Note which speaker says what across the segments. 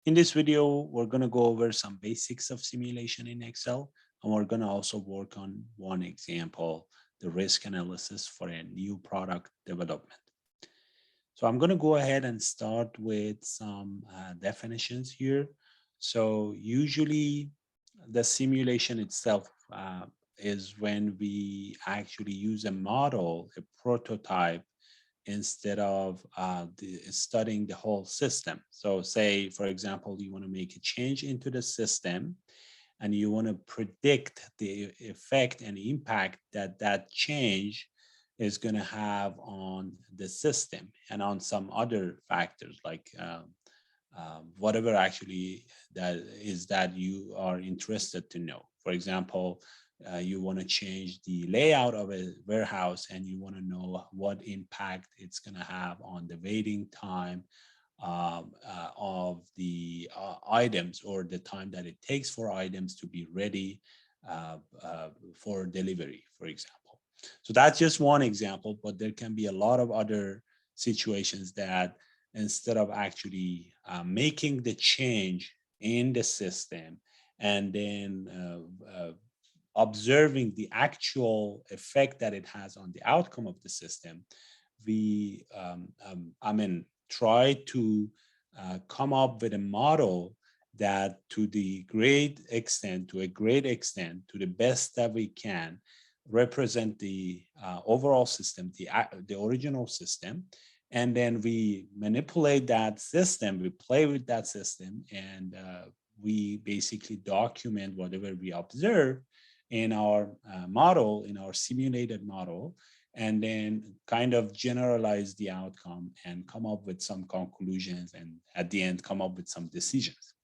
Speaker 1: In this video, we're going to go over some basics of simulation in Excel, and we're going to also work on one example, the risk analysis for a new product development. So I'm going to go ahead and start with some definitions here. So usually the simulation itself is when we actually use a model, a prototype, instead of studying the whole system. So say, for example, you want to make a change into the system and you want to predict the effect and impact that that change is going to have on the system and on some other factors like whatever actually that you are interested to know. For example, you want to change the layout of a warehouse and you want to know what impact it's going to have on the waiting time of the items, or the time that it takes for items to be ready for delivery, for example. So that's just one example, but there can be a lot of other situations that instead of actually making the change in the system and then observing the actual effect that it has on the outcome of the system, we, try to come up with a model that to a great extent, to the best that we can, represent the overall system, the original system, and then we manipulate that system, we play with that system, and we basically document whatever we observe in our model, in our simulated model, and then kind of generalize the outcome and come up with some conclusions, and at the end come up with some decisions.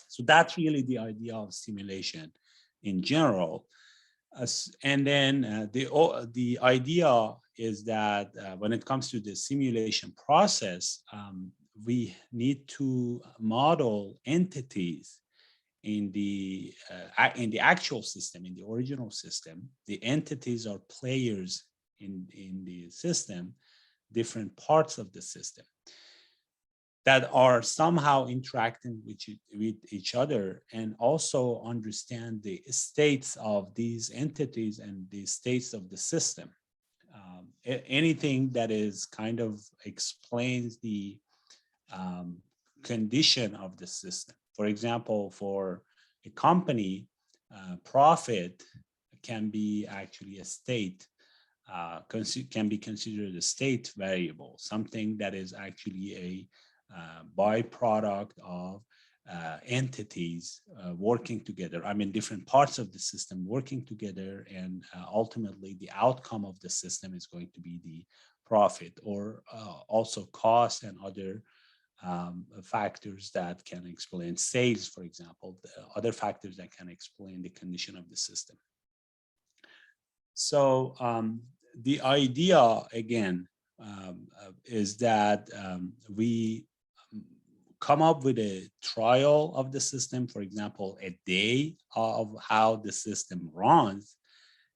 Speaker 1: So that's really the idea of simulation in general. And then the idea is that when it comes to the simulation process, we need to model entities in the actual system, in the original system. The entities are players in the system, different parts of the system that are somehow interacting with each other, and also understand the states of these entities and the states of the system. Anything that is kind of explains the condition of the system. For example, for a company, profit can be actually a state, can be considered a state variable, something that is actually a byproduct of entities working together. I mean, different parts of the system working together, and ultimately the outcome of the system is going to be the profit, or also cost and other factors that can explain sales, for example, other factors that can explain the condition of the system. So the idea, again, is that we come up with a trial of the system, for example, a day of how the system runs,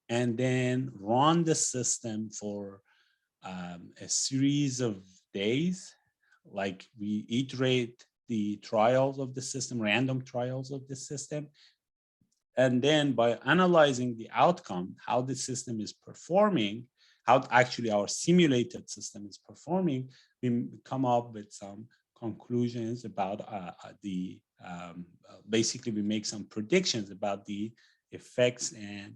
Speaker 1: and then run the system for a series of days. Like we iterate the trials of the system, random trials of the system. And then by analyzing the outcome, how the system is performing, how actually our simulated system is performing, we come up with some conclusions about basically we make some predictions about the effects and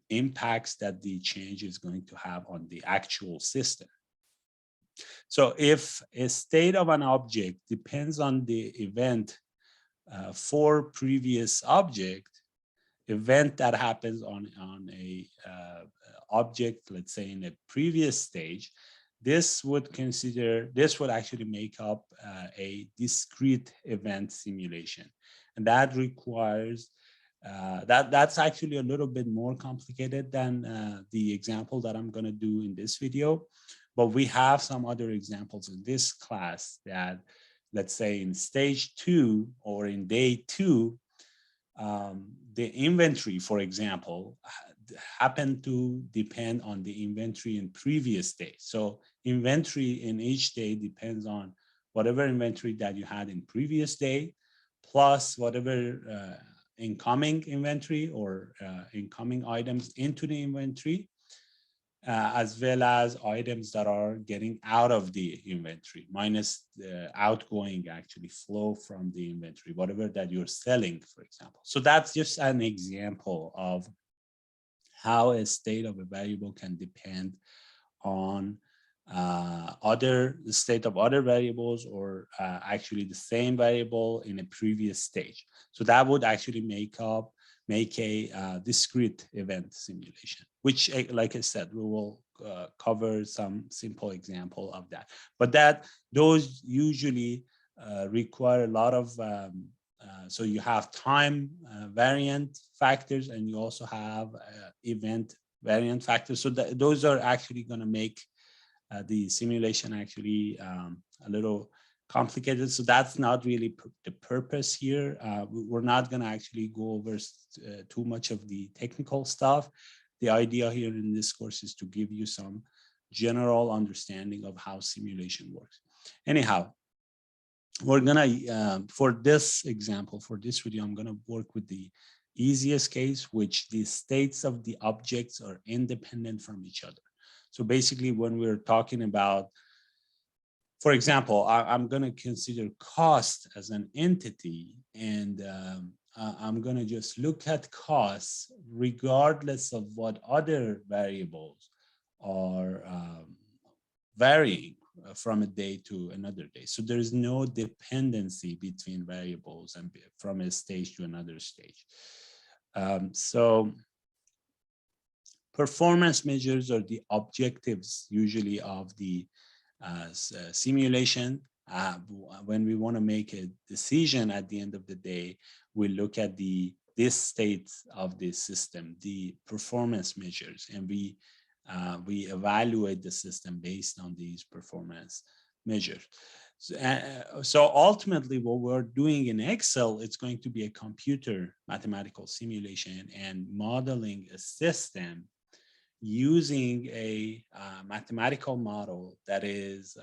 Speaker 1: impacts that the change is going to have on the actual system. So if a state of an object depends on the event for previous event that happens on a object, let's say in a previous stage, this would actually make up a discrete event simulation. And that requires, that's actually a little bit more complicated than the example that I'm going to do in this video. But we have some other examples in this class that, let's say in stage 2 or in day 2, the inventory, for example, happen to depend on the inventory in previous days. So inventory in each day depends on whatever inventory that you had in previous day, plus whatever incoming inventory or incoming items into the inventory, as well as items that are getting out of the inventory, minus the outgoing actually flow from the inventory, whatever that you're selling, for example. So that's just an example of how a state of a variable can depend on the state of other variables, or actually the same variable in a previous stage. So that would actually make a discrete event simulation, which, like I said, we will cover some simple example of that. But those usually require a lot of so you have time variant factors, and you also have event variant factors. So those are actually going to make the simulation actually a little complicated. So that's not really the purpose here. We're not going to actually go over too much of the technical stuff. The idea here in this course is to give you some general understanding of how simulation works. Anyhow, we're gonna, for this example, for this video, I'm gonna work with the easiest case, which the states of the objects are independent from each other. So basically, when we're talking about, for example, I'm gonna consider cost as an entity, and I'm gonna just look at costs regardless of what other variables are varying from a day to another day. So there is no dependency between variables and from a stage to another stage. So performance measures are the objectives usually of the simulation. When we want to make a decision at the end of the day, we look at this state of the system, the performance measures, and we evaluate the system based on these performance measures. So ultimately, what we're doing in Excel, it's going to be a computer mathematical simulation and modeling a system using a mathematical model that is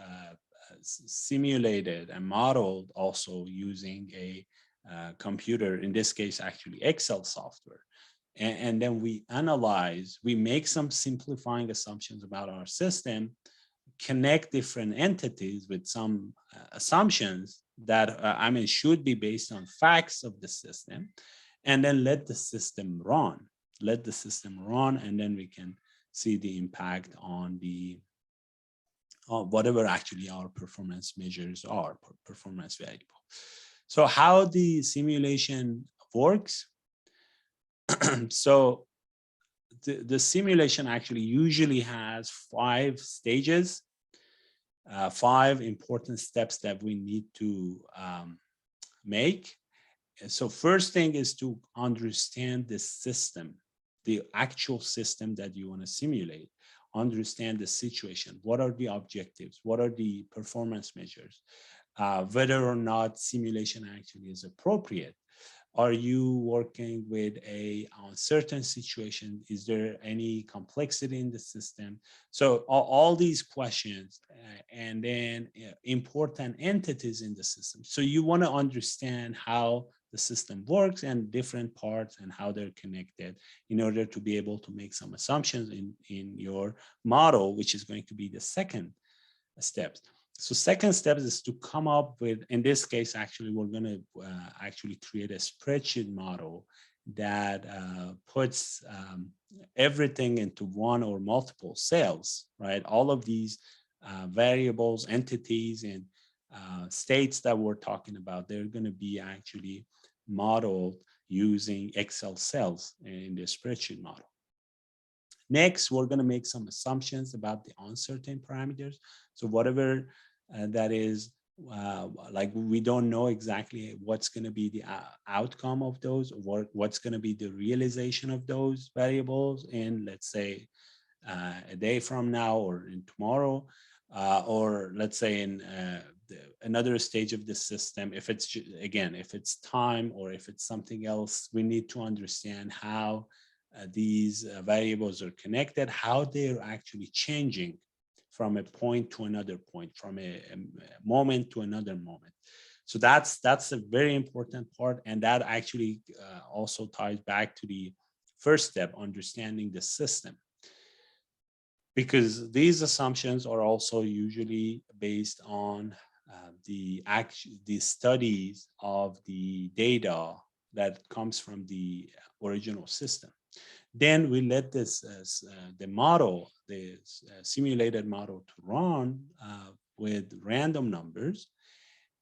Speaker 1: simulated and modeled also using a computer, in this case, actually Excel software. And then we analyze, we make some simplifying assumptions about our system, connect different entities with some assumptions that, should be based on facts of the system, and then let the system run. And then we can see the impact on the whatever actually our performance measures are, performance variable. So how the simulation works. So the simulation actually usually has 5 stages, 5 important steps that we need to make. So first thing is to understand the system, the actual system that you want to simulate. Understand the situation. What are the objectives? What are the performance measures? Whether or not simulation actually is appropriate. Are you working with a uncertain situation? Is there any complexity in the system? So all these questions, and then important entities in the system. So you want to understand how the system works and different parts and how they're connected in order to be able to make some assumptions in your model, which is going to be the second step. So second step is to come up with, in this case, actually, we're going to actually create a spreadsheet model that puts everything into one or multiple cells, right? All of these variables, entities, and states that we're talking about, they're going to be actually modeled using Excel cells in the spreadsheet model. Next, we're going to make some assumptions about the uncertain parameters. So whatever that is, like we don't know exactly what's going to be the outcome of those, or what's going to be the realization of those variables in, let's say, a day from now or in tomorrow, or let's say in another stage of the system. If it's, again, if it's time or if it's something else, we need to understand how these variables are connected, how they're actually changing from a point to another point, from a moment to another moment. So that's a very important part, and that actually also ties back to the first step, understanding the system, because these assumptions are also usually based on the studies of the data that comes from the original system. Then we let this the model, the simulated model, to run with random numbers,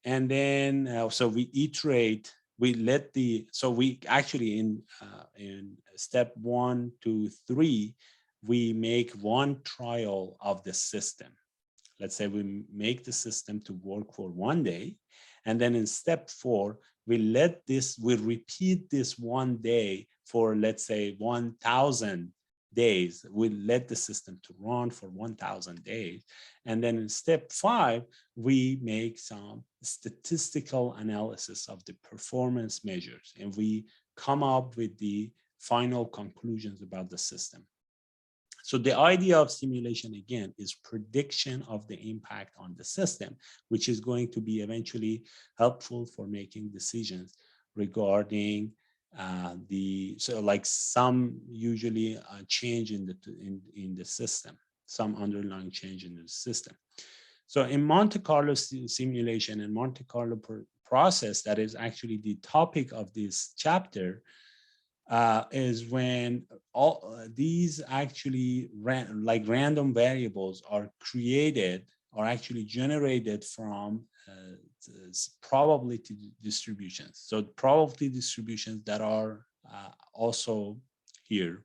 Speaker 1: and then so we iterate. We let the so we actually in step 1 to 3 we make one trial of the system. Let's say we make the system to work for 1 day, and then in step 4 we repeat this 1 day for, let's say, 1,000 days. We let the system to run for 1,000 days, and then in step 5 we make some statistical analysis of the performance measures, and we come up with the final conclusions about the system. So the idea of simulation, again, is prediction of the impact on the system, which is going to be eventually helpful for making decisions regarding like some usually change in the system, some underlying change in the system. So in Monte Carlo simulation and Monte Carlo process, that is actually the topic of this chapter, is when all these actually like random variables are created or actually generated from probability distributions. So probability distributions that are also here.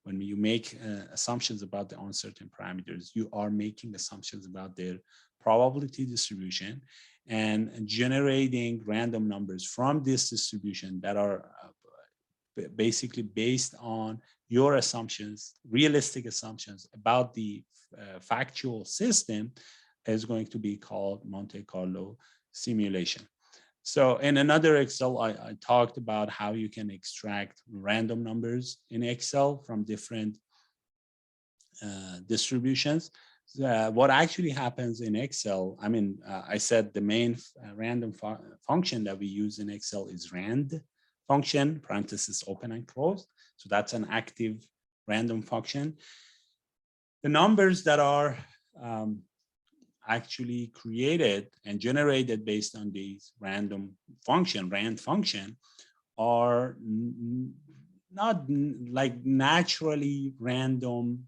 Speaker 1: When you make assumptions about the uncertain parameters, you are making assumptions about their probability distribution and generating random numbers from this distribution that are basically based on your assumptions, realistic assumptions about the factual system, is going to be called Monte Carlo simulation. So in another Excel, I talked about how you can extract random numbers in Excel from different distributions. What actually happens in Excel, I mean, I said the main random function that we use in Excel is rand function, parentheses open and close. So that's an active random function. The numbers that are actually created and generated based on these rand function, are not like naturally random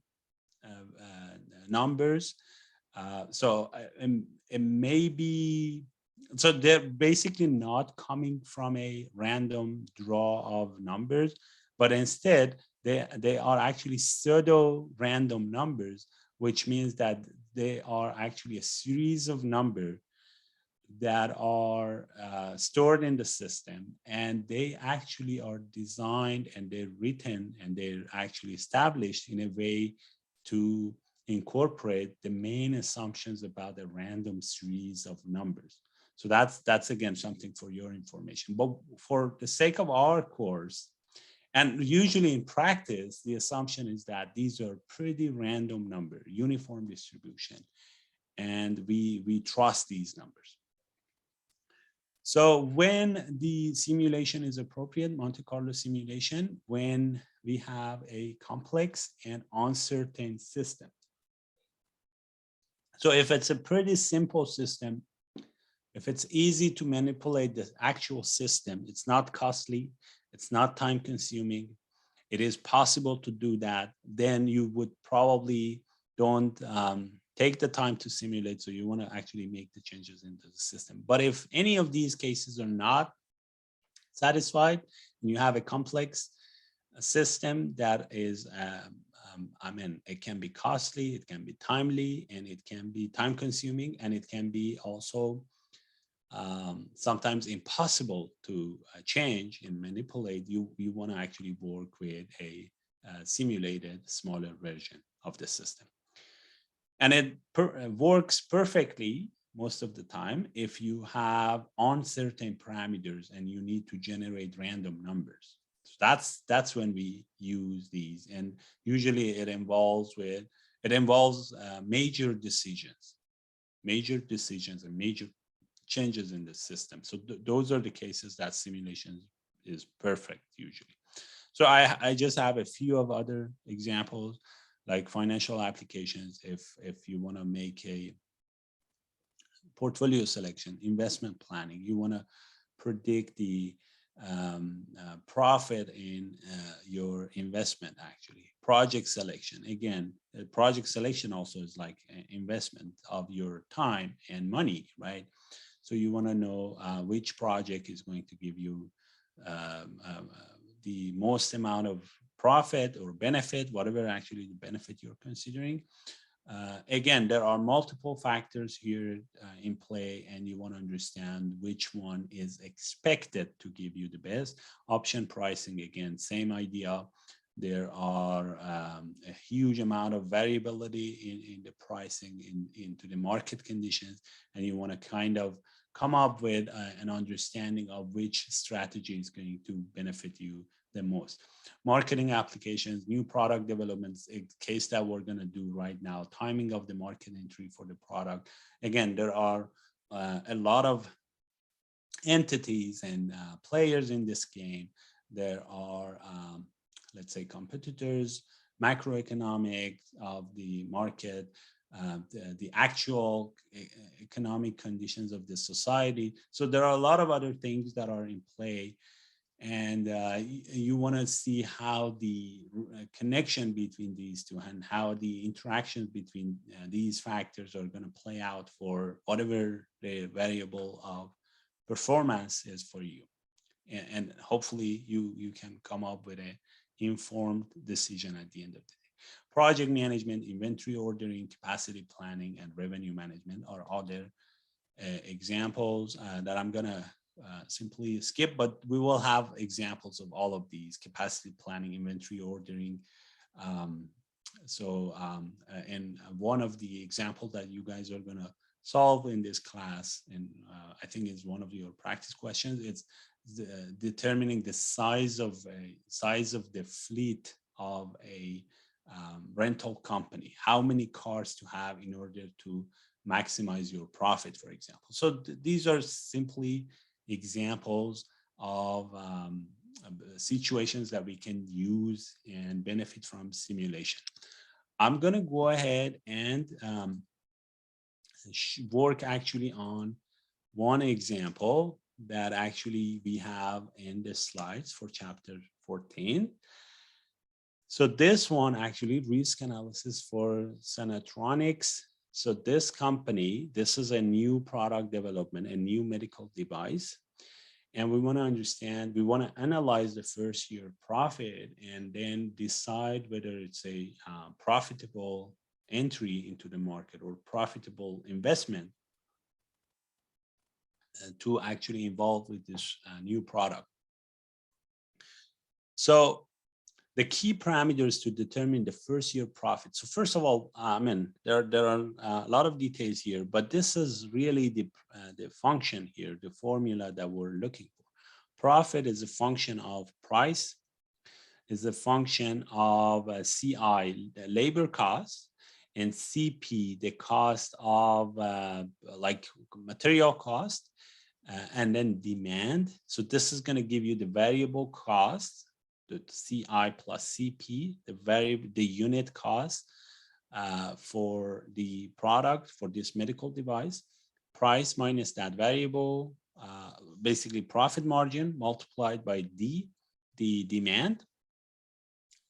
Speaker 1: numbers. So it may be, so they're basically not coming from a random draw of numbers, but instead they are actually pseudo random numbers, which means that they are actually a series of numbers that are stored in the system, and they actually are designed and they're written and they're actually established in a way to incorporate the main assumptions about a random series of numbers. So that's again something for your information. But for the sake of our course, and usually in practice, the assumption is that these are pretty random number, uniform distribution, and we trust these numbers. So when the simulation is appropriate, Monte Carlo simulation, when we have a complex and uncertain system. So if it's a pretty simple system, if it's easy to manipulate the actual system, it's not costly, it's not time consuming, it is possible to do that, then you would probably don't take the time to simulate. So you want to actually make the changes into the system. But if any of these cases are not satisfied and you have a complex system that is, I mean, it can be costly, it can be timely, and it can be time consuming, and it can be also sometimes impossible to change and manipulate, you want to actually work with a simulated smaller version of the system. And it works perfectly most of the time if you have uncertain parameters and you need to generate random numbers. So that's when we use these, and usually it involves with It involves major decisions and major changes in the system. So those are the cases that simulation is perfect usually. So I just have a few of other examples, like financial applications. If you want to make a portfolio selection, investment planning, you want to predict the profit in your investment, actually. Project selection, again, project selection also is like an investment of your time and money, right? So you want to know which project is going to give you the most amount of profit or benefit, whatever actually the benefit you're considering. Again, there are multiple factors here in play, and you want to understand which one is expected to give you the best. Option pricing, again, same idea. There are a huge amount of variability in the pricing into the market conditions, and you want to kind of come up with an understanding of which strategy is going to benefit you the most. Marketing applications, new product developments, a case that we're going to do right now, timing of the market entry for the product. Again, there are a lot of entities and players in this game. There are, let's say, competitors, macroeconomics of the market, the actual economic conditions of the society. So there are a lot of other things that are in play, and you want to see how the connection between these two and how the interactions between these factors are going to play out for whatever the variable of performance is for you. And hopefully you can come up with an informed decision at the end of the day. Project management, inventory ordering, capacity planning, and revenue management are other examples that I'm going to simply skip, but we will have examples of all of these: capacity planning, inventory ordering. And one of the examples that you guys are going to solve in this class, and I think is one of your practice questions, it's determining the size of the fleet of a rental company, how many cars to have in order to maximize your profit, for example. So these are simply examples of situations that we can use and benefit from simulation. I'm going to go ahead and work actually on one example that actually we have in the slides for chapter 14. So this one actually, risk analysis for Senatronics. So this company, this is a new product development, a new medical device. And we want to understand, we want to analyze the first year profit and then decide whether it's a profitable entry into the market or profitable investment to actually involve with this new product. So the key parameters to determine the first year profit. So first of all, there are a lot of details here, but this is really the function here, the formula that we're looking for. Profit is a function of price, is a function of CI, the labor cost, and CP, the cost of like material cost, and then demand. So this is going to give you the variable cost, the CI plus CP, the unit cost for the product, for this medical device, price minus that variable, basically profit margin multiplied by D, the demand,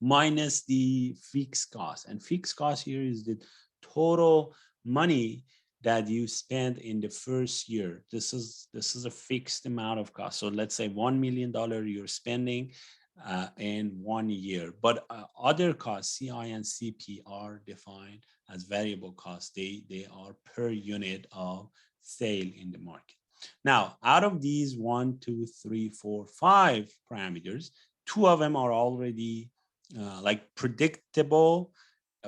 Speaker 1: minus the fixed cost. And fixed cost here is the total money that you spend in the first year. This is a fixed amount of cost. So let's say $1 million you're spending in 1 year, but other costs, CI and CP, are defined as variable costs. They are per unit of sale in the market. Now, out of these 1, 2, 3, 4, 5 parameters, 2 of them are already like predictable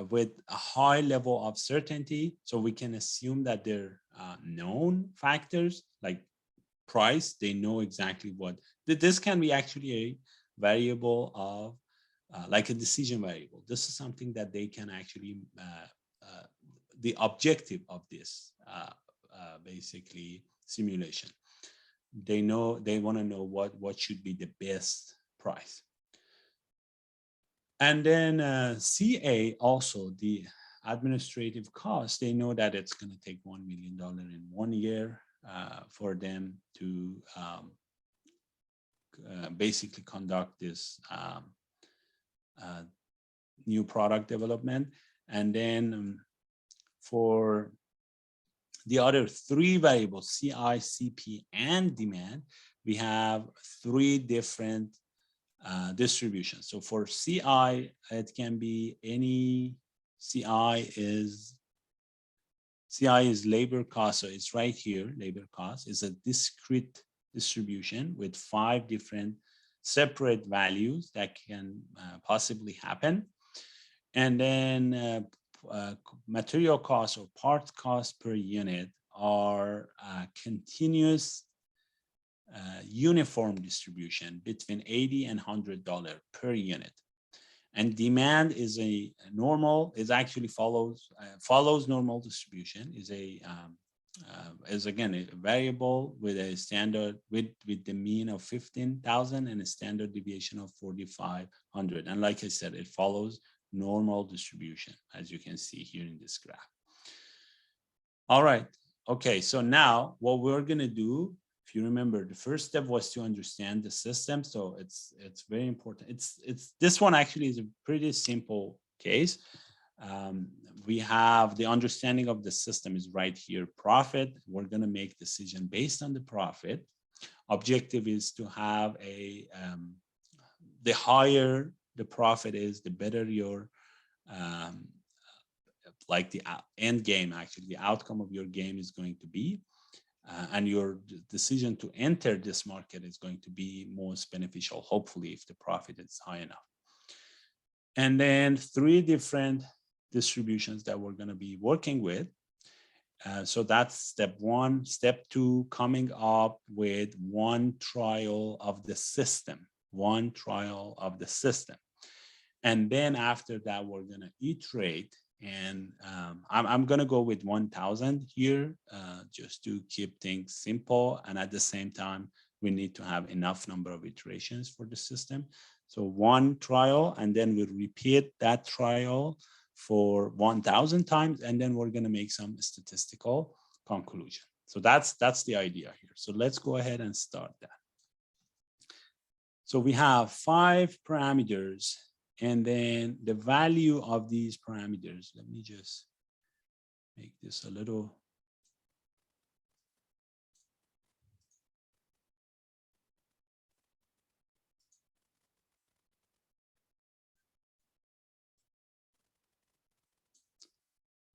Speaker 1: with a high level of certainty. So we can assume that they're known factors, like price. They know exactly what. This can be actually a variable of like a decision variable. This is something that they can actually, the objective of this basically simulation. They know, they want to know what should be the best price. And then CA also, the administrative cost, they know that it's going to take $1 million in 1 year for them to basically conduct this new product development. And then for the other three variables, CI, CP, and demand, we have three different distributions. So for CI, it can be any CI is labor cost. So it's right here, labor cost is a discrete distribution with 5 different separate values that can possibly happen. And then material cost or part cost per unit are continuous uniform distribution between $80 and $100 per unit. And demand is a normal, is actually follows normal distribution, is again a variable with a standard with the mean of 15,000 and a standard deviation of 4,500. And like I said, it follows normal distribution, as you can see here in this graph. All right. Okay. So now what we're going to do, if you remember, the first step was to understand the system. So it's very important. It's this one actually is a pretty simple case. We have the understanding of the system is right here. Profit. We're going to make decision based on the profit. Objective is to have a the higher the profit is, the better your like the end game, actually the outcome of your game is going to be, and your decision to enter this market is going to be most beneficial, hopefully, if the profit is high enough. And then 3 different distributions that we're going to be working with. So that's step 1. Step 2, coming up with one trial of the system. And then after that, we're going to iterate. And I'm going to go with 1,000 here just to keep things simple. And at the same time, we need to have enough number of iterations for the system. So 1 trial, and then we'll repeat that trial for 1,000 times. And then we're going to make some statistical conclusion. So that's the idea here. So let's go ahead and start that. So we have 5 parameters. And then the value of these parameters, let me just make this a little.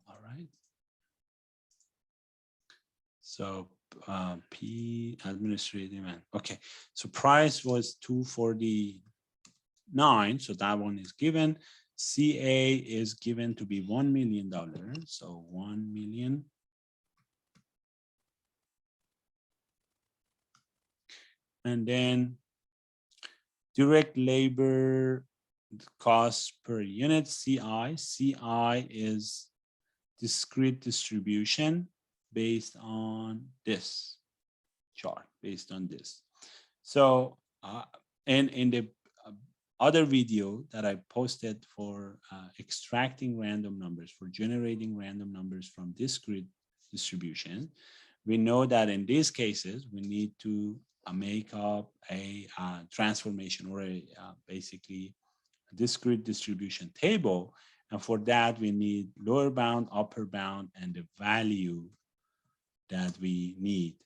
Speaker 1: All right. So P administrative, okay. So price was 249. So that one is given. CA is given to be $1 million. So 1 million. And then direct labor cost per unit, CI. CI is discrete distribution based on this chart, based on this. So, and in the other video that I posted for extracting random numbers, for generating random numbers from discrete distribution, we know that in these cases, we need to make up a transformation or a basically a discrete distribution table. And for that, we need lower bound, upper bound, and the value that we need,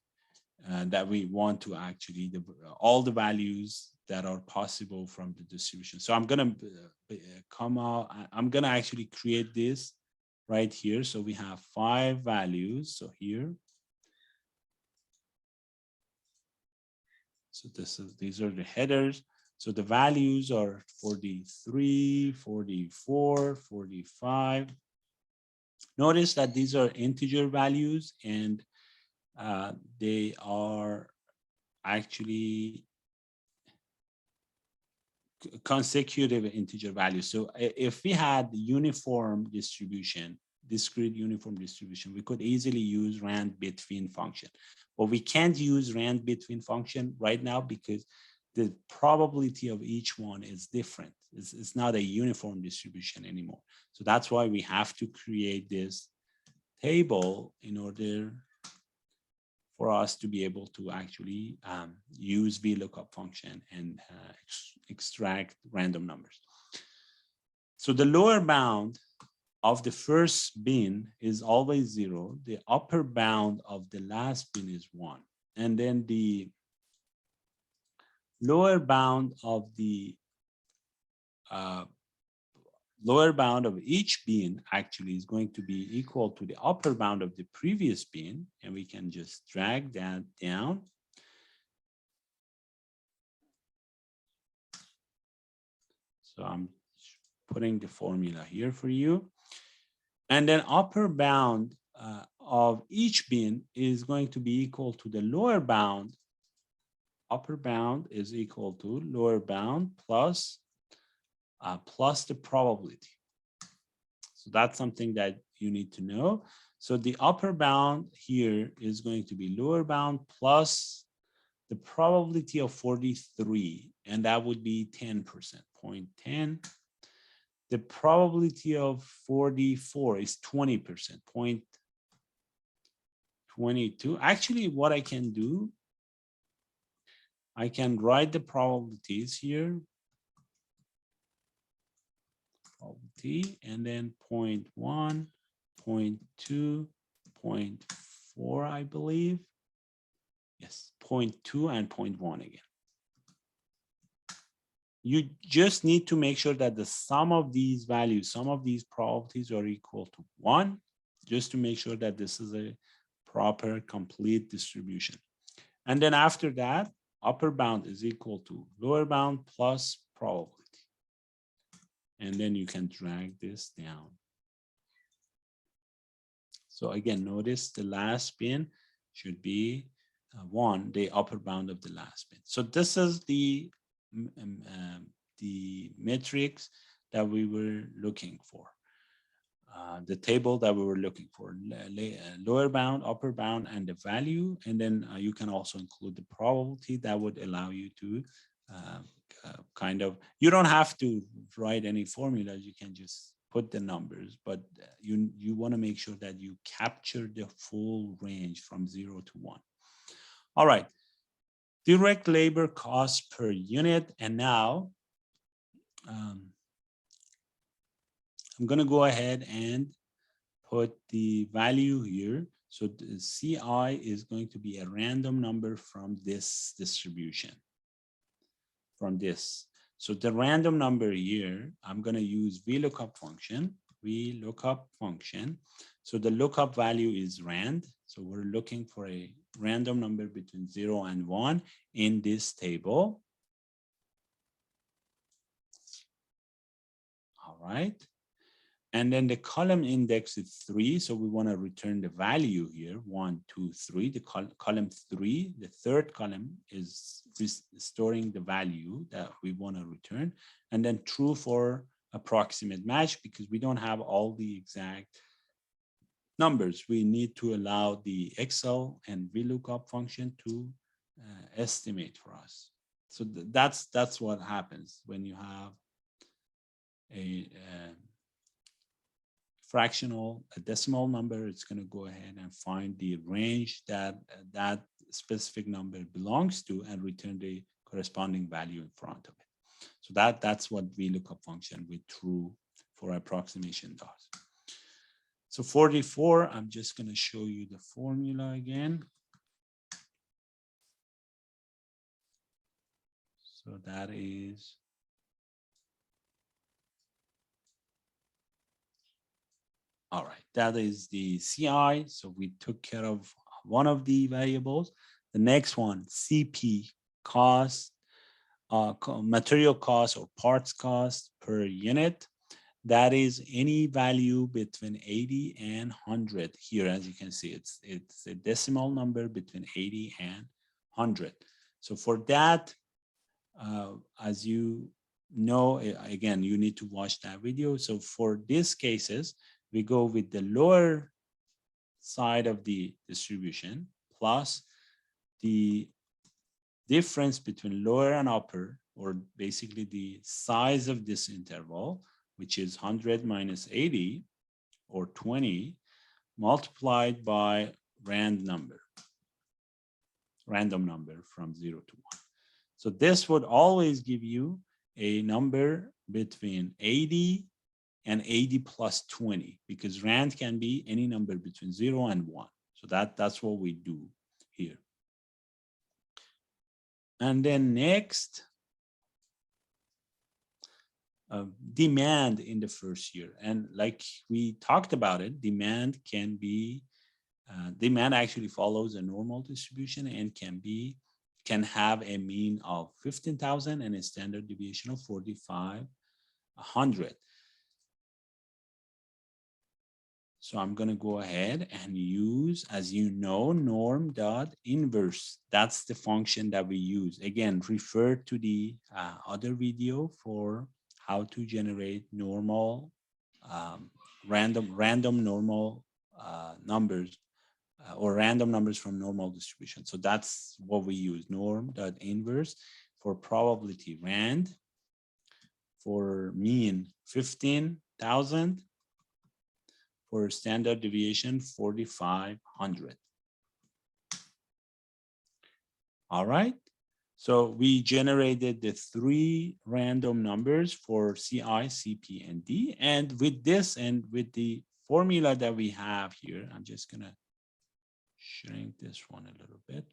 Speaker 1: that we want to actually, all the values that are possible from the distribution. So I'm going to I'm going to actually create this right here. So we have 5 values. So here. So these are the headers. So the values are 43, 44, 45. Notice that these are integer values, and they are actually consecutive integer values. So if we had uniform distribution, discrete uniform distribution, we could easily use rand between function. But we can't use rand between function right now because the probability of each one is different. It's not a uniform distribution anymore. So that's why we have to create this table in order for us to be able to actually use Vlookup function and extract random numbers. So the lower bound of the first bin is always 0. The upper bound of the last bin is 1. And then the lower bound of the lower bound of each bin actually is going to be equal to the upper bound of the previous bin, and we can just drag that down. So I'm putting the formula here for you. And then upper bound of each bin is going to be equal to the lower bound. Upper bound is equal to lower bound plus the probability. So that's something that you need to know. So the upper bound here is going to be lower bound plus the probability of 43, and that would be 10%, 0.10. The probability of 44 is 20%, 0.22. Actually, what I can do, I can write the probabilities here. Probability, and then 0.1, 0.2, 0.4, I believe. Yes, 0.2 and 0.1 again. You just need to make sure that the sum of these values, sum of these probabilities are equal to 1, just to make sure that this is a proper, complete distribution. And then after that, upper bound is equal to lower bound plus probability. And then you can drag this down. So again, notice the last bin should be 1, the upper bound of the last bin. So this is the metrics that we were looking for. The table that we were looking for, lower bound, upper bound, and the value. And then you can also include the probability that would allow you to kind of, you don't have to write any formulas, you can just put the numbers, but you want to make sure that you capture the full range from 0 to 1. All right, direct labor cost per unit. And now I'm going to go ahead and put the value here. So the CI is going to be a random number from this distribution, from this. So the random number here, I'm going to use Vlookup function, So the lookup value is rand. So we're looking for a random number between 0 and 1 in this table. All right. And then the column index is 3. So we want to return the value here, 1, 2, 3. The column 3, the third column is storing the value that we want to return. And then true for approximate match, because we don't have all the exact numbers. We need to allow the Excel and Vlookup function to estimate for us. So that's what happens when you have a decimal number. It's going to go ahead and find the range that that specific number belongs to and return the corresponding value in front of it. So that's what Vlookup function with true for approximation does. So 44, I'm just going to show you the formula again. So that is all right, that is the CI. So we took care of one of the variables. The next one, CP, cost, material cost or parts cost per unit. That is any value between 80 and 100. Here, as you can see, it's a decimal number between 80 and 100. So for that, as you know, again, you need to watch that video. So for these cases, we go with the lower side of the distribution plus the difference between lower and upper, or basically the size of this interval, which is 100 minus 80 or 20, multiplied by random number from 0 to 1. So this would always give you a number between 80 and 80 plus 20, because rand can be any number between 0 and 1. So that's what we do here. And then next, demand in the first year. And like we talked about it, demand can be, demand actually follows a normal distribution and can have a mean of 15,000 and a standard deviation of 4,500. So I'm going to go ahead and use, as you know, norm.inverse. That's the function that we use. Again, refer to the other video for how to generate normal, random normal numbers or random numbers from normal distribution. So that's what we use, norm.inverse for probability rand, for mean 15,000, for standard deviation 4,500. All right. So we generated the 3 random numbers for CI, CP, and D. And with this and with the formula that we have here, I'm just going to shrink this one a little bit.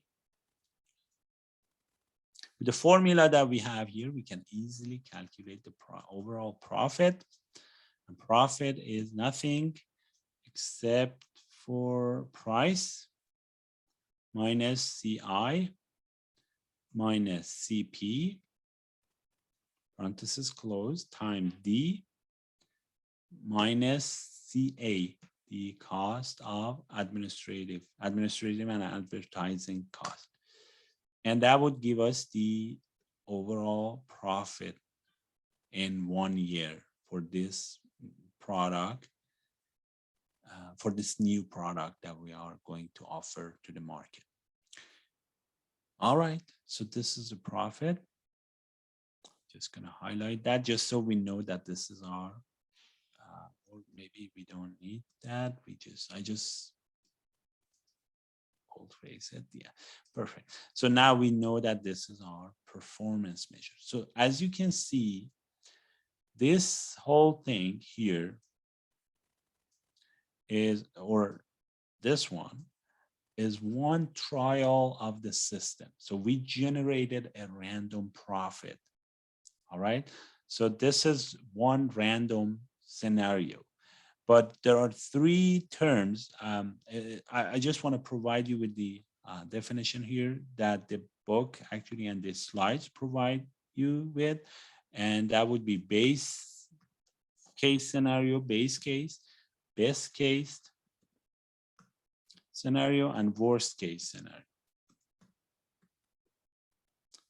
Speaker 1: With the formula that we have here, we can easily calculate the overall profit. And profit is nothing except for price minus CI minus CP, parenthesis closed, times D minus CA, the cost of administrative and advertising cost. And that would give us the overall profit in 1 year for this product, for this new product that we are going to offer to the market. All right, so this is a profit. Just gonna highlight that just so we know that this is our, or maybe we don't need that. I just boldface it, yeah, perfect. So now we know that this is our performance measure. So as you can see, this whole thing here is, or this one, is one trial of the system. So we generated a random profit. All right. So this is one random scenario, but there are 3 terms. I just want to provide you with the definition here that the book actually and the slides provide you with, and that would be base case scenario, base case, best case scenario, and worst case scenario.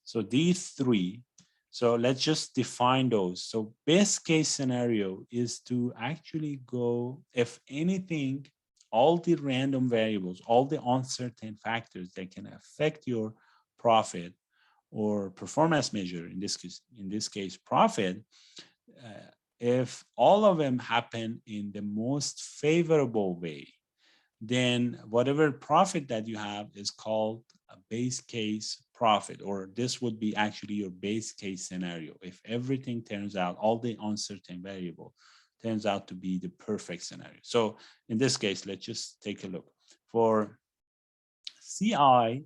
Speaker 1: So these 3, so let's just define those. So best case scenario is to actually go, if anything, all the random variables, all the uncertain factors that can affect your profit or performance measure, in this case profit, if all of them happen in the most favorable way, then whatever profit that you have is called a base case profit, or this would be actually your base case scenario. If everything turns out, all the uncertain variable turns out to be the perfect scenario. So in this case, let's just take a look. For CI,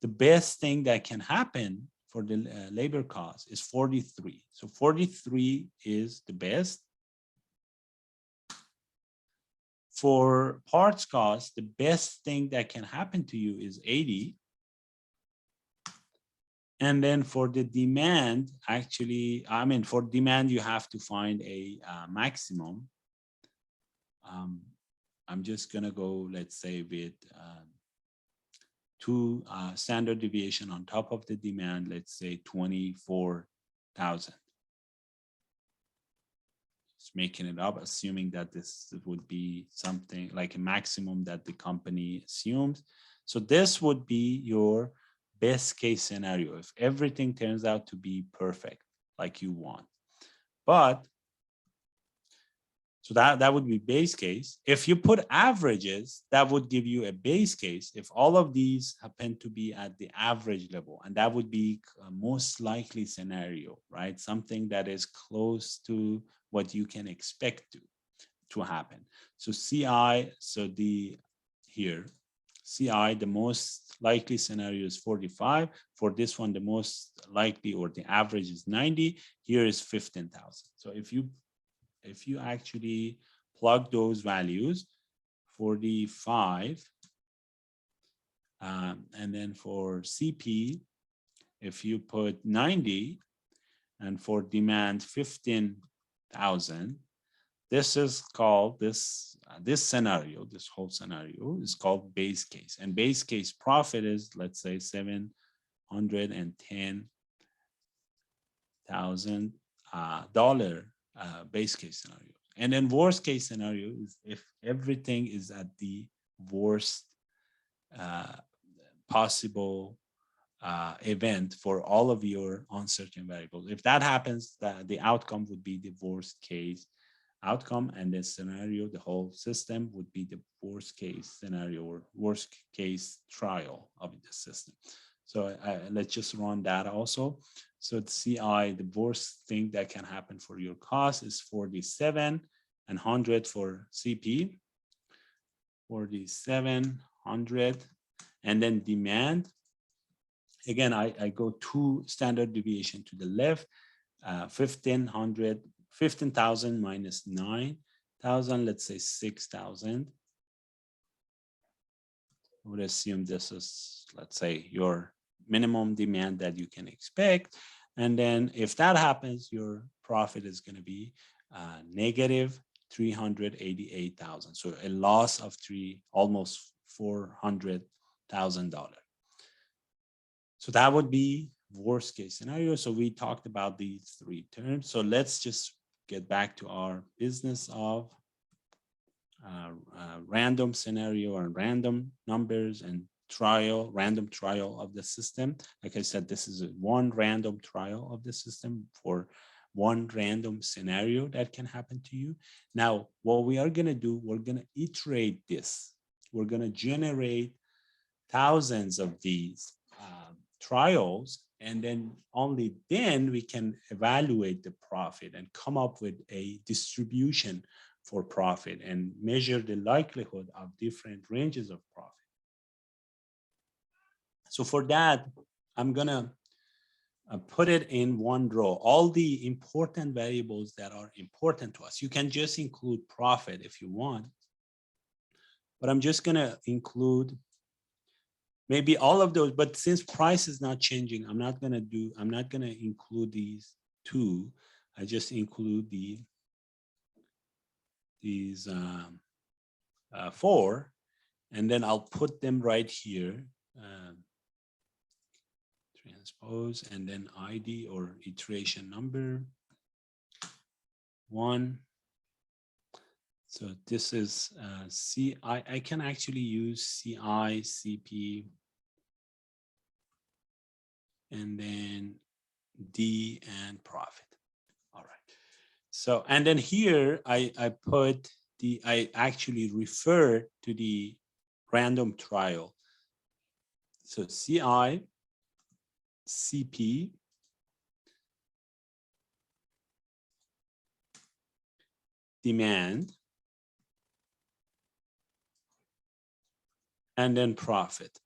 Speaker 1: the best thing that can happen for the labor cost is 43. So 43 is the best. For parts cost, the best thing that can happen to you is 80. And then for the demand, actually, I mean, for demand, you have to find a maximum. I'm just going to go, let's say, with 2 standard deviation on top of the demand, let's say 24,000. just making it up, assuming that this would be something like a maximum that the company assumes. So this would be your best case scenario if everything turns out to be perfect like you want. But so that would be base case. If you put averages, that would give you a base case if all of these happen to be at the average level, and that would be a most likely scenario, right? Something that is close to what you can expect to happen. So CI, so here, CI, the most likely scenario is 45. For this one, the most likely or the average is 90. Here is 15,000. So if you actually plug those values, 45, and then for CP, if you put 90, and for demand 15,000, this is called this scenario. This whole scenario is called base case, and base case profit is, let's say, $710,000 base case scenario. And then worst case scenario is if everything is at the worst possible event for all of your uncertain variables. If that happens, the outcome would be the worst case outcome, and the scenario, the whole system would be the worst case scenario or worst case trial of the system. So let's just run that also. So the CI, the worst thing that can happen for your cost is 47 and 100 for CP, 4700, and then demand. Again, I go 2 standard deviation to the left, 15,000 minus 9,000, let's say 6,000. I would assume this is, let's say, your minimum demand that you can expect. And then if that happens, your profit is going to be negative 388,000. So a loss of almost $400,000. So that would be worst case scenario. So we talked about these 3 terms. So let's just get back to our business of random scenario and random numbers and random trial of the system. Like I said, this is one random trial of the system for one random scenario that can happen to you. Now, what we are going to do, we're going to iterate this. We're going to generate thousands of these trials, and then only then we can evaluate the profit and come up with a distribution for profit and measure the likelihood of different ranges of profit. So for that, I'm gonna put it in one row, all the important variables that are important to us. You can just include profit if you want, but I'm just gonna include maybe all of those, but since price is not changing, I'm not gonna include these 2. I just include these 4, and then I'll put them right here. Transpose, and then ID or iteration number 1. So this is I can actually use CI, CP, and then D and profit. All right. So, and then here I actually refer to the random trial. So CI, CP, demand, and then profit.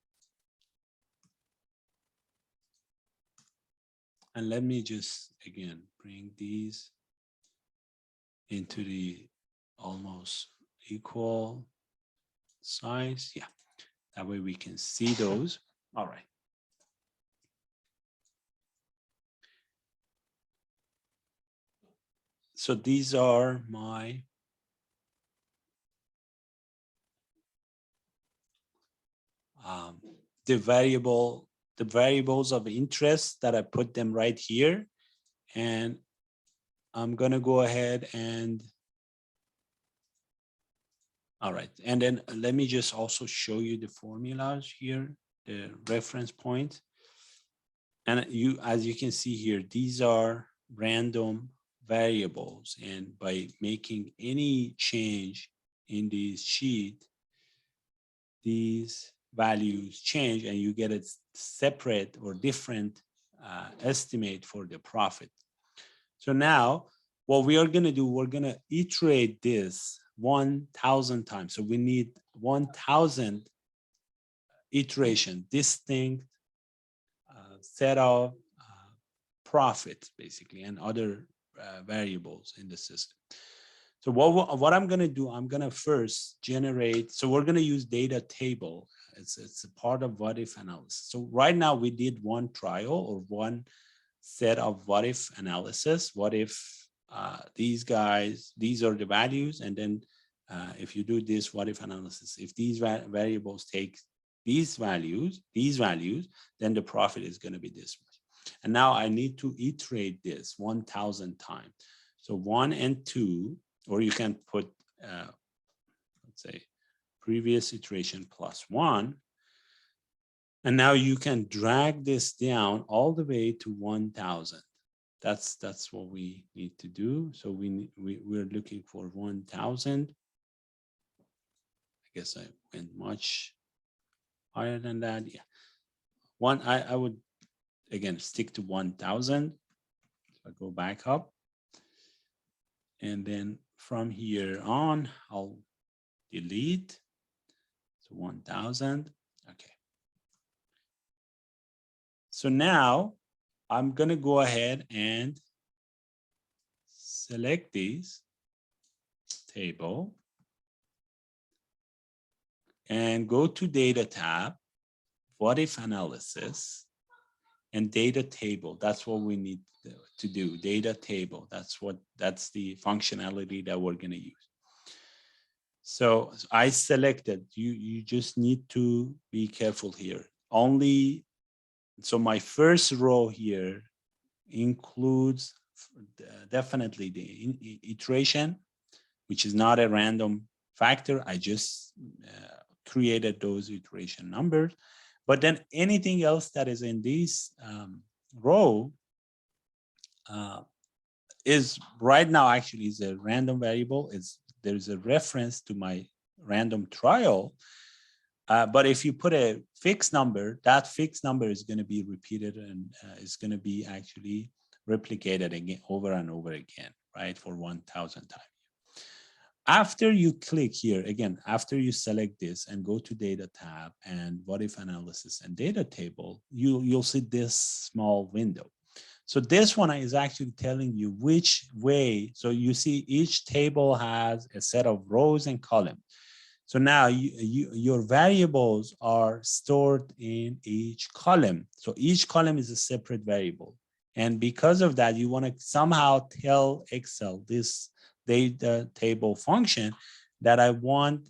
Speaker 1: And let me just, again, bring these into the almost equal size. Yeah, that way we can see those. All right. So these are my the variables of interest that I put them right here. And I'm going to go ahead and, all right. And then let me just also show you the formulas here, the reference point. And you, as you can see here, these are random variables. And by making any change in this sheet, these values change and you get a separate or different estimate for the profit. So now what we are going to do, we're going to iterate this 1,000 times. So we need 1,000 iteration, distinct set of profits basically and other variables in the system. So what I'm going to do, I'm going to first generate. So we're going to use data table. It's a part of what if analysis. So right now we did one trial or one set of what if analysis. What if these guys, these are the values, and then if you do this what if analysis, if these variables take these values, then the profit is going to be this much. And now I need to iterate this 1,000 times. So 1 and 2, or you can put, let's say, previous iteration plus 1. And now you can drag this down all the way to 1,000. That's what we need to do. So we're looking for 1,000. I guess I went much higher than that. Yeah. I would, again, stick to 1,000. So I go back up. And then from here on, I'll delete. So 1,000. Okay. So now I'm going to go ahead and select this table and go to data tab, what if analysis, and data table. That's what we need to do, data table. That's the functionality that we're going to use. So I selected, you just need to be careful here. Only, so my first row here includes definitely the iteration, which is not a random factor. I just created those iteration numbers. But then anything else that is in this row is right now actually is a random variable. There's a reference to my random trial. But if you put a fixed number, that fixed number is going to be repeated and is going to be actually replicated again over and over again, right, for 1,000 times. After you click here, again, after you select this and go to data tab and what if analysis and data table, you'll see this small window. So this one is actually telling you which way. So you see each table has a set of rows and columns. So now your variables are stored in each column. So each column is a separate variable. And because of that, you want to somehow tell Excel, this data table function, that I want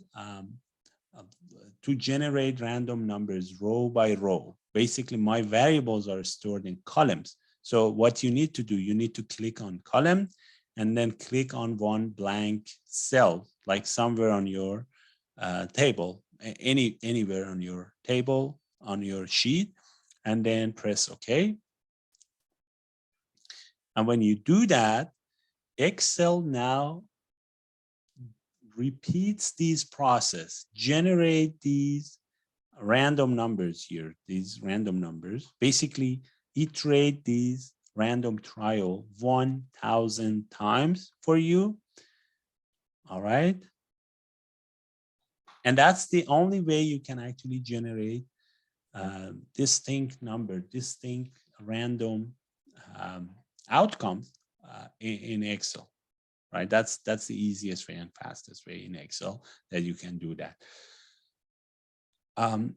Speaker 1: to generate random numbers row by row. Basically, my variables are stored in columns. So what you need to do, you need to click on column and then click on one blank cell, like somewhere on your table, anywhere on your table, on your sheet, and then press OK. And when you do that, Excel now repeats these process, generate these random numbers here, these random numbers, basically iterate these random trial 1,000 times for you. All right. And that's the only way you can actually generate distinct number, distinct random outcomes in Excel, right? That's the easiest way and fastest way in Excel that you can do that.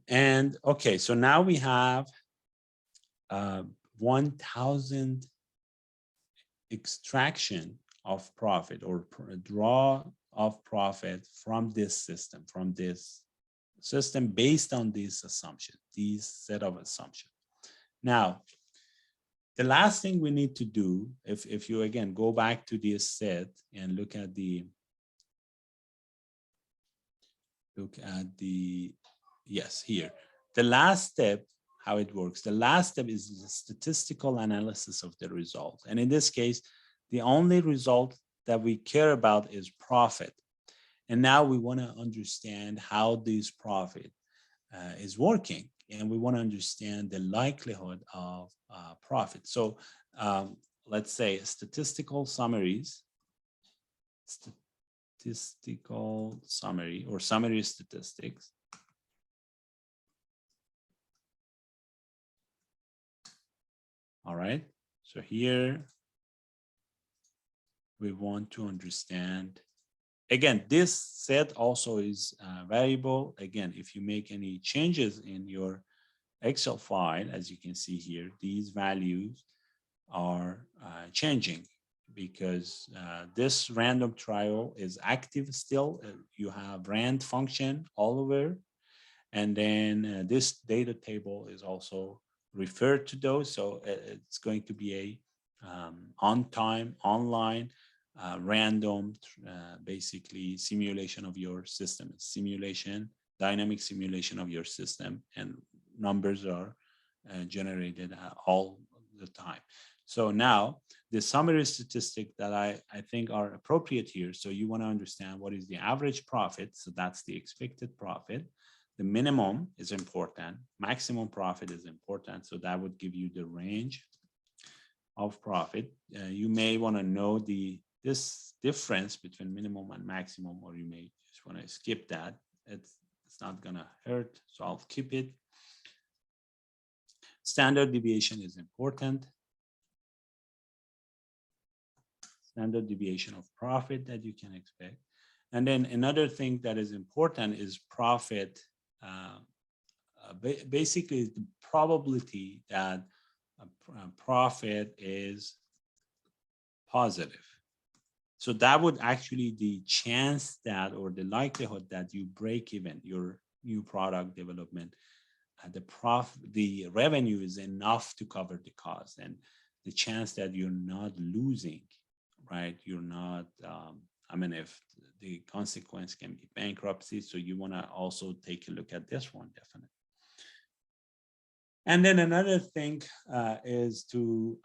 Speaker 1: And okay, so now we have 1,000 extraction of profit or draw of profit from this system, based on these assumptions, these set of assumptions. Now, The last thing we need to do, if you again go back to this set and look at the yes, here. The last step, how it works, the last step is the statistical analysis of the result. And in this case, the only result that we care about is profit. And now we want to understand how this profit is working. And we want to understand the likelihood of profit. So let's say statistical summaries, statistical summary or summary statistics. All right, so here we want to understand, again, this set also is variable. Again, if you make any changes in your Excel file, as you can see here, these values are changing because this random trial is active still. You have rand function all over. And then this data table is also referred to those. So it's going to be a on time, online, random, basically simulation of your system. Simulation, dynamic simulation of your system, and numbers are generated all the time. So now the summary statistic that I think are appropriate here. So you want to understand what is the average profit. So that's the expected profit. The minimum is important. Maximum profit is important. So that would give you the range of profit. You may want to know this difference between minimum and maximum, or you may just want to skip that. It's not going to hurt. So I'll keep it. Standard deviation is important. Standard deviation of profit that you can expect. And then another thing that is important is profit. Basically, the probability that profit is positive. So that would actually the chance that, or the likelihood that you break even your new product development, the revenue is enough to cover the cost, and the chance that you're not losing, right? You're not, I mean, if the consequence can be bankruptcy, so you want to also take a look at this one, definitely. And then another thing is to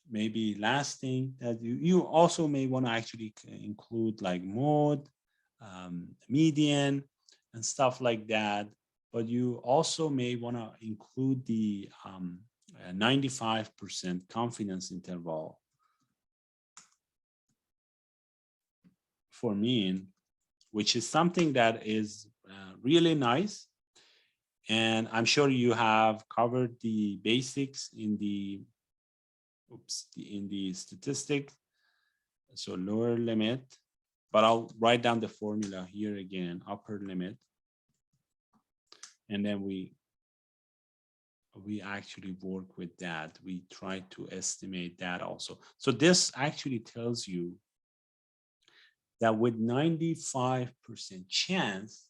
Speaker 1: maybe last thing that you also may want to actually include like mode, median, and stuff like that. But you also may want to include the 95% confidence interval for mean, which is something that is really nice. And I'm sure you have covered the basics in the statistic. So lower limit, but I'll write down the formula here again, upper limit. And then we actually work with that. We try to estimate that also. So this actually tells you that with 95% chance,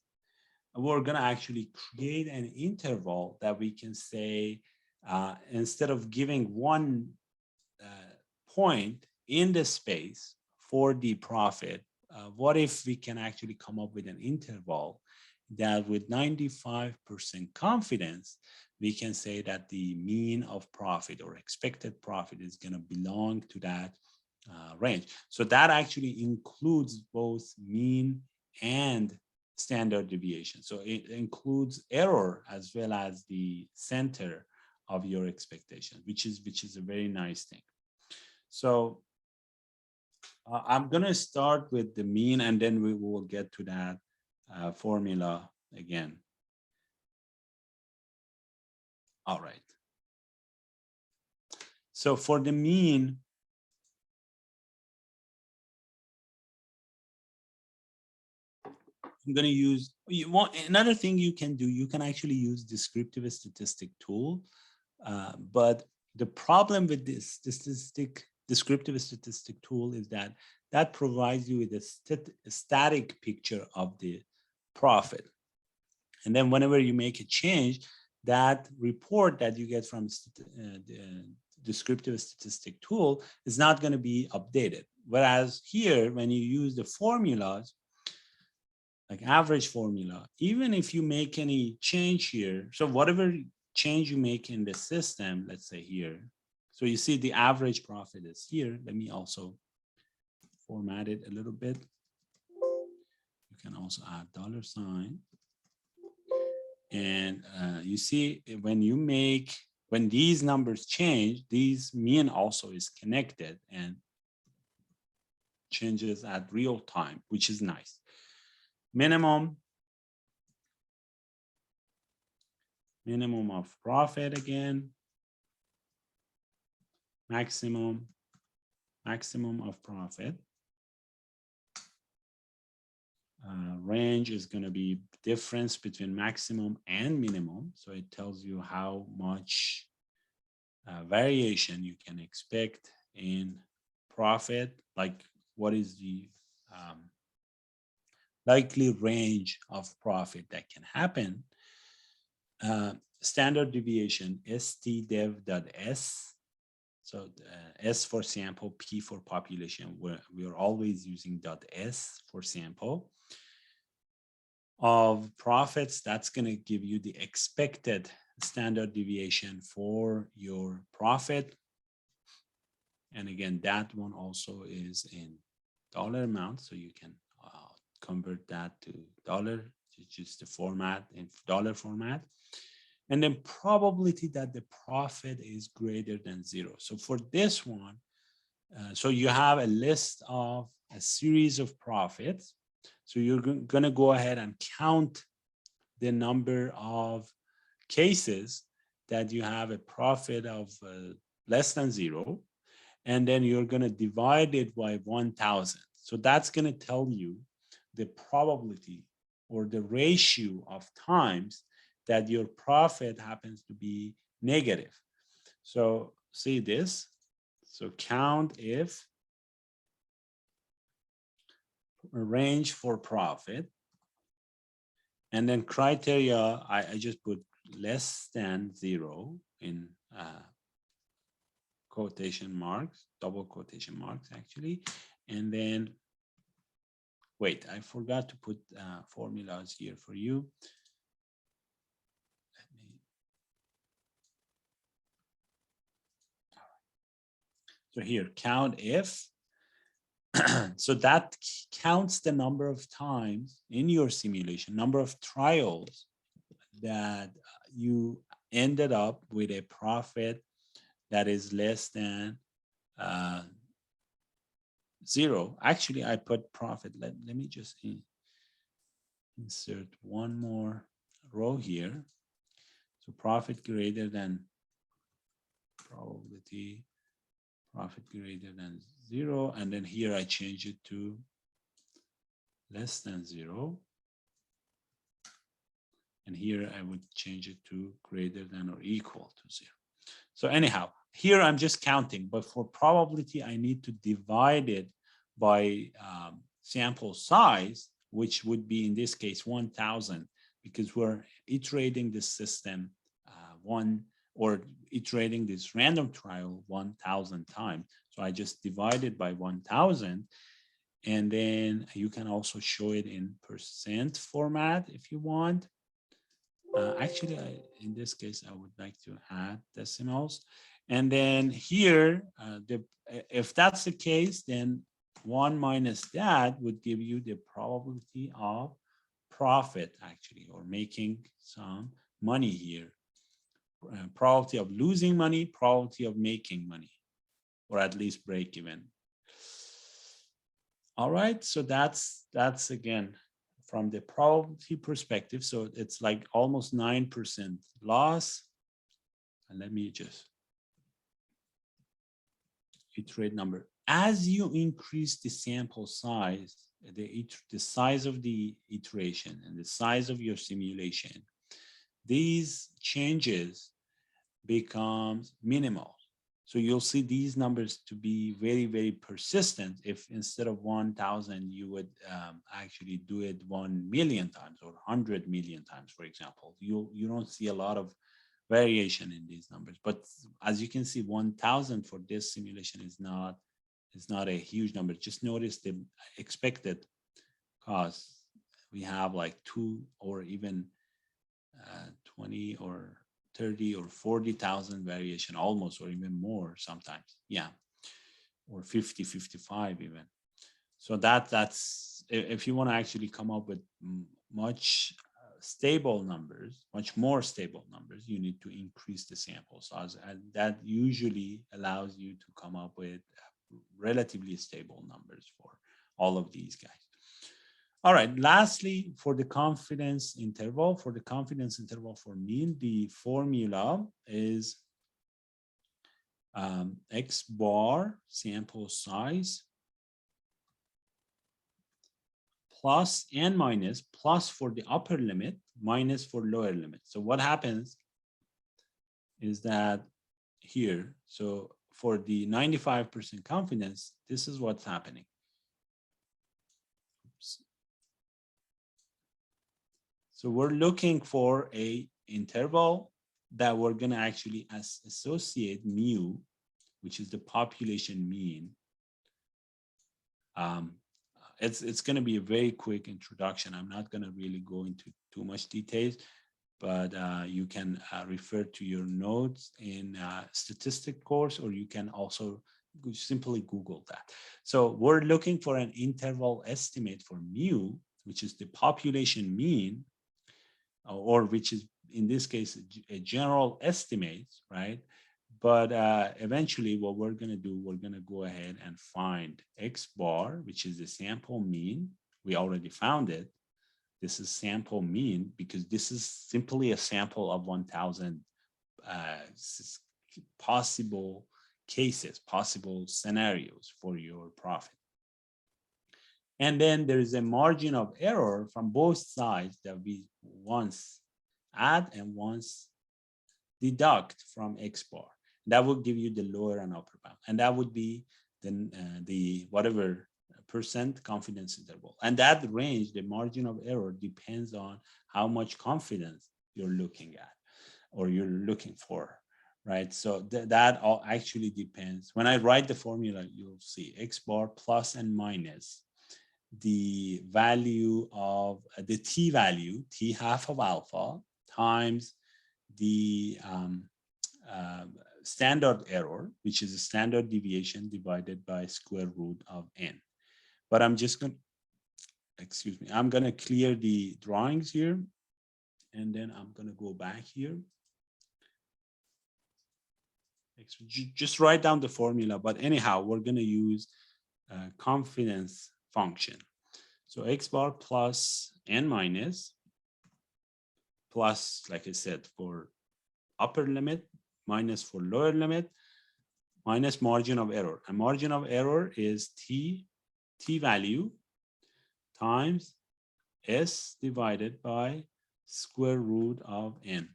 Speaker 1: we're going to actually create an interval that we can say, instead of giving one point in the space for the profit, what if we can actually come up with an interval that with 95% confidence, we can say that the mean of profit or expected profit is going to belong to that range. So that actually includes both mean and standard deviation. So it includes error as well as the center of your expectation, which is a very nice thing. So I'm going to start with the mean, and then we will get to that formula again. All right. So for the mean, I'm going to use, another thing you can do, you can actually use descriptive statistic tool. But the problem with this descriptive statistic tool is that that provides you with a static picture of the profit. And then whenever you make a change, that report that you get from descriptive statistic tool is not going to be updated. Whereas here, when you use the formulas, like average formula, even if you make any change here, so whatever change you make in the system, let's say here, so you see the average profit is here. Let me also format it a little bit. You can also add $sign. And you see when these numbers change, these mean also is connected and changes at real time, which is nice. Minimum of profit again, maximum of profit. Range is going to be difference between maximum and minimum. So it tells you how much variation you can expect in profit, like what is the likely range of profit that can happen. Standard deviation, stdev.s. So S for sample, P for population. We are always using .s for sample. Of profits, that's going to give you the expected standard deviation for your profit. And again, that one also is in dollar amount, so you can convert that to dollar, just the format in dollar format. And then probability that the profit is greater than 0. So for this one, so you have a list of a series of profits. So you're going to go ahead and count the number of cases that you have a profit of less than 0. And then you're going to divide it by 1,000. So that's going to tell you the probability or the ratio of times that your profit happens to be negative. So see this. So count if range for profit, and then criteria, I just put less than 0 in quotation marks, double quotation marks actually. And then, wait, I forgot to put formulas here for you. So here, count if. So that counts the number of times in your simulation, number of trials that you ended up with a profit that is less than 0. Actually, I put profit. Let me just insert one more row here. So profit greater than probability, profit greater than 0. And then here I change it to less than 0. And here I would change it to greater than or equal to 0. So anyhow, here I'm just counting, but for probability, I need to divide it by sample size, which would be in this case 1,000, because we're iterating the system iterating this random trial 1,000 times. So I just divide it by 1,000. And then you can also show it in percent format if you want. Actually, in this case, I would like to add decimals. And then here, if that's the case, then 1 minus that would give you the probability of profit, actually, or making some money here. Probability of losing money, probability of making money, or at least break even. All right, so that's again, from the probability perspective. So it's like almost 9% loss. And let me just iterate number. As you increase the sample size, the size of the iteration and the size of your simulation, these changes becomes minimal. So you'll see these numbers to be very, very persistent. If instead of 1,000, you would actually do it 1 million times or 100 million times, for example, you don't see a lot of variation in these numbers. But as you can see, 1,000 for this simulation is not a huge number. Just notice the expected cost. We have like 2 or even 20 or 30 or 40,000 variation almost, or even more sometimes. Yeah, or 50, 55 even. So that's if you want to actually come up with much stable numbers, much more stable numbers, you need to increase the sample size, and that usually allows you to come up with relatively stable numbers for all of these guys. All right, lastly, for the confidence interval, for mean, the formula is X bar sample size plus and minus, plus for the upper limit, minus for lower limit. So what happens is that here, so for the 95% confidence, this is what's happening. Oops. So we're looking for a interval that we're going to actually associate mu, which is the population mean. It's going to be a very quick introduction. I'm not going to really go into too much details, but you can refer to your notes in statistic course, or you can also simply Google that. So we're looking for an interval estimate for mu, which is the population mean, or which is in this case a general estimate, right? But eventually what we're going to do, we're going to go ahead and find X bar, which is the sample mean. We already found it. This is sample mean because this is simply a sample of 1,000 possible cases, possible scenarios for your profit. And then there is a margin of error from both sides that we once add and once deduct from X bar. That will give you the lower and upper bound. And that would be then the whatever percent confidence interval. And that range, the margin of error, depends on how much confidence you're looking at or you're looking for, right? So that all actually depends. When I write the formula, you'll see X bar plus and minus the value of the t value, t half of alpha, times the standard error, which is a standard deviation divided by square root of n. But I'm just going to, excuse me, I'm going to clear the drawings here, and then I'm going to go back here. Just write down the formula, but anyhow, we're going to use confidence function. So X bar plus n minus, plus, like I said, for upper limit, minus for lower limit, minus margin of error. And margin of error is t value times s divided by square root of n.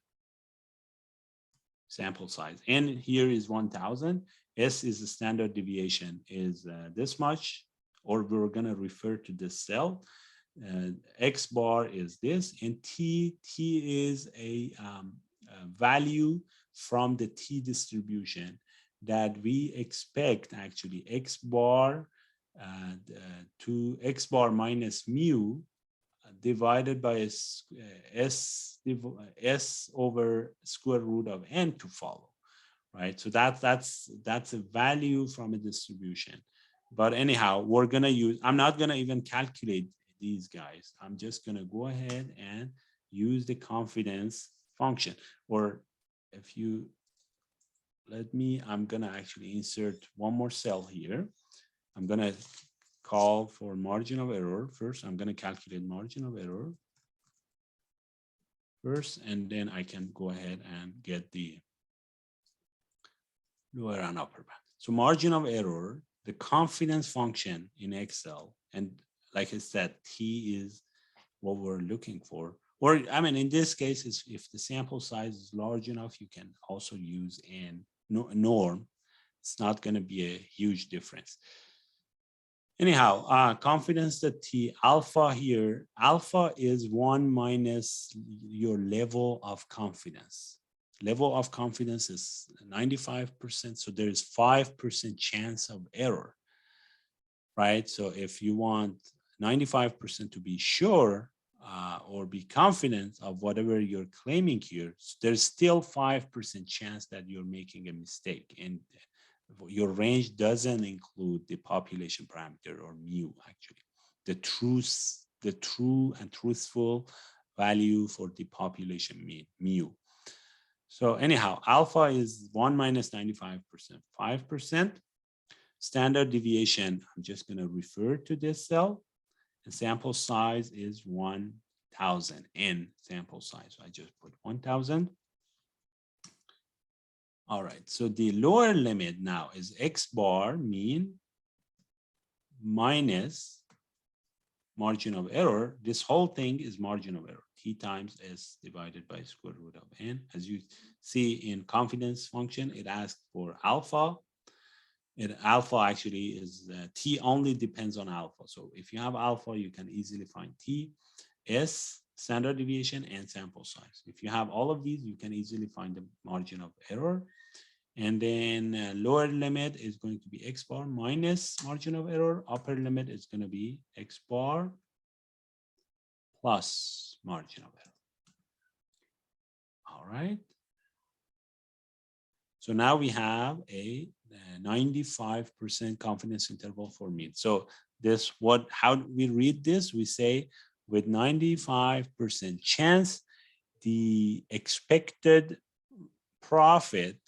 Speaker 1: Sample size. N here is 1,000. S is the standard deviation is this much, or we're going to refer to this cell. X bar is this, and t is a value from the t distribution that we expect actually X bar to X bar minus mu divided by s over square root of n to follow, right? So that's a value from a distribution. But anyhow, we're gonna use, I'm not gonna even calculate these guys. I'm just gonna go ahead and use the confidence function. Or if you let me, I'm gonna actually insert one more cell here. I'm gonna call for margin of error. First, I'm gonna calculate margin of error first, and then I can go ahead and get the lower and upper bound. So margin of error, the confidence function in Excel, and like I said, T is what we're looking for. Or, I mean, in this case, is if the sample size is large enough, you can also use a norm. It's not going to be a huge difference. Anyhow, confidence that T alpha here, alpha is 1 minus your level of confidence. level of confidence is 95%. So there is 5% chance of error, right? So if you want 95% to be sure or be confident of whatever you're claiming here, there's still 5% chance that you're making a mistake. And your range doesn't include the population parameter or mu, actually. The true and truthful value for the population mu. So anyhow, alpha is 1 minus 95%, 5%. Standard deviation, I'm just going to refer to this cell. And sample size is 1,000 in sample size. So I just put 1,000. All right, so the lower limit now is X bar mean minus margin of error. This whole thing is margin of error. T times S divided by square root of N. As you see in confidence function, it asks for alpha. Alpha actually is T only depends on alpha. So if you have alpha, you can easily find T, S, standard deviation, and sample size. If you have all of these, you can easily find the margin of error. And then lower limit is going to be X bar minus margin of error. Upper limit is going to be X bar plus margin of error. All right. So now we have a 95% confidence interval for mean. So this, how do we read this? We say with 95% chance, the expected profit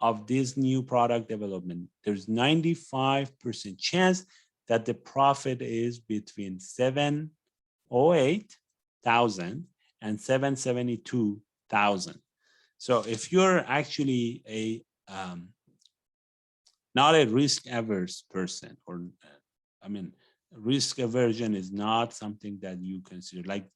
Speaker 1: of this new product development, there's 95% chance that the profit is between 708,000 and 772,000. So if you're actually a not a risk averse person, or I mean, risk aversion is not something that you consider like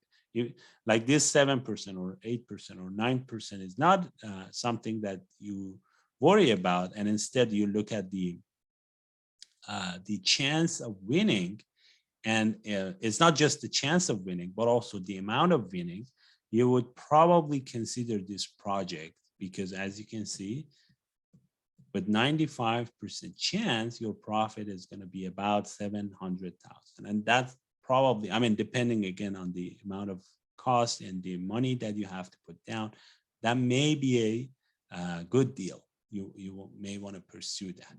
Speaker 1: this 7% or 8% or 9% is not something that you worry about, and instead you look at the chance of winning, and it's not just the chance of winning, but also the amount of winning. You would probably consider this project, because as you can see, with 95% chance, your profit is going to be about 700,000. And that's probably, I mean, depending again on the amount of cost and the money that you have to put down, that may be a good deal. You may want to pursue that.